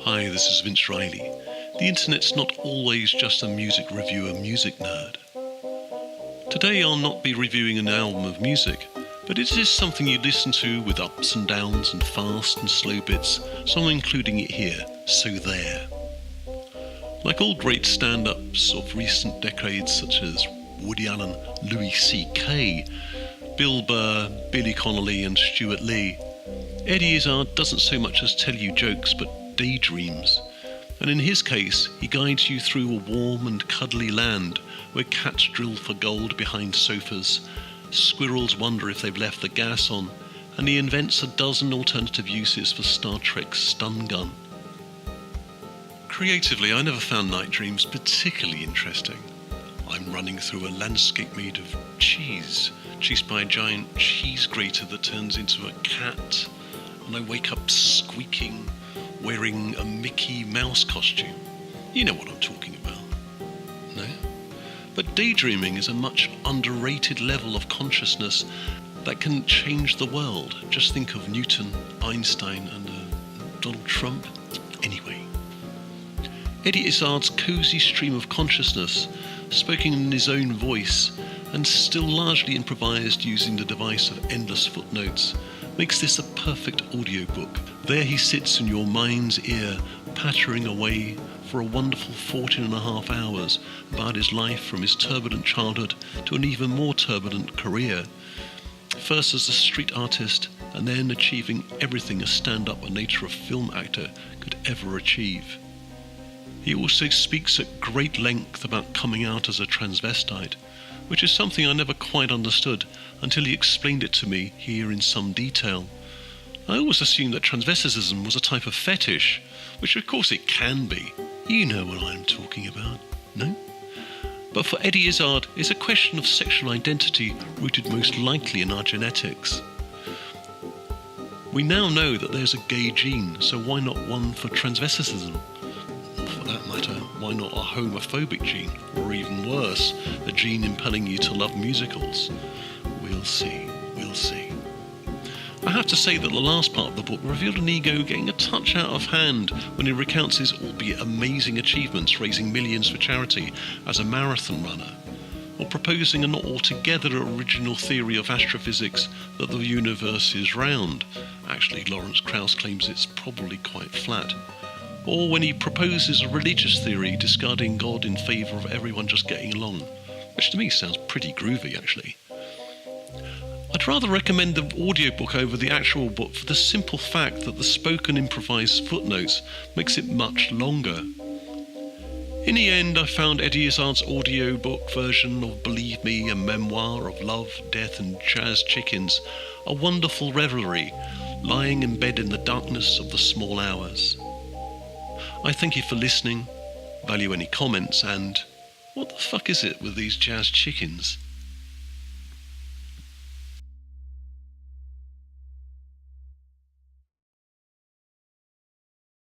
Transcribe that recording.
Hi, this is Vince Reilly. The internet's not always just a music reviewer music nerd. Today I'll not be reviewing an album of music, but it is something you listen to with ups and downs and fast and slow bits, so I'm including it here, so there. Like all great stand-ups of recent decades such as Woody Allen, Louie CK, Bill Burr, Billy Connelly and Stewart Lee, Eddie Izzard doesn't so much as tell you jokes but daydreams, and in his case he guides you through a warm and cuddly land where cats drill for gold behind sofas, squirrels wonder if they've left the gas on, and he invents a dozen alternative uses for Star Trek's stun gun. Creatively, I never found Night Dreams particularly interesting. I'm running through a landscape made of cheese, chased by a giant cheese grater that turns into a cat, and I wake up squeaking, wearing a Micky Mouse costume. You know what I'm talking about. No? But daydreaming is a much underrated level of consciousness that can change the world. Just think of Newton, Einstein and Donald Trump. Anyway, Eddie Izzard's cosy stream of consciousness, spoken in his own voice and still largely improvised using the device of endless footnotes, makes this a perfect audiobook. There he sits in your mind's ear, pattering away for a wonderful 14.5 hours about his life from his turbulent childhood to an even more turbulent career. First as a street artist, and then achieving everything a stand-up and nature of film actor could ever achieve. He also speaks at great length about coming out as a transvestite, which is something I never quite understood until he explained it to me here in some detail. I always assumed that transvesticism was a type of fetish, which of course it can be. You know what I'm talking about, no? But for Eddie Izzard, it's a question of sexual identity rooted most likely in our genetics. We now know that there's a gay gene, so why not one for transvesticism? Or for that matter, why not a homophobic gene? Or even worse, a gene impelling you to love musicals? We'll see. I have to say that the last part of the book revealed an ego getting a touch out of hand when he recounts his albeit amazing achievements raising millions for charity as a marathon runner, or proposing a not altogether original theory of astrophysics that the universe is round. Actually, Lawrence Krauss claims it's probably quite flat. Or when he proposes a religious theory discarding God in favour of everyone just getting along, which to me sounds pretty groovy actually. I'd rather recommend the audiobook over the actual book for the simple fact that the spoken improvised footnotes makes it much longer. In the end, I found Eddie Izzard's audiobook version of Believe Me, a memoir of love, death and jazz chickens, a wonderful revelry, lying in bed in the darkness of the small hours. I thank you for listening, value any comments, and what the fuck is it with these jazz chickens?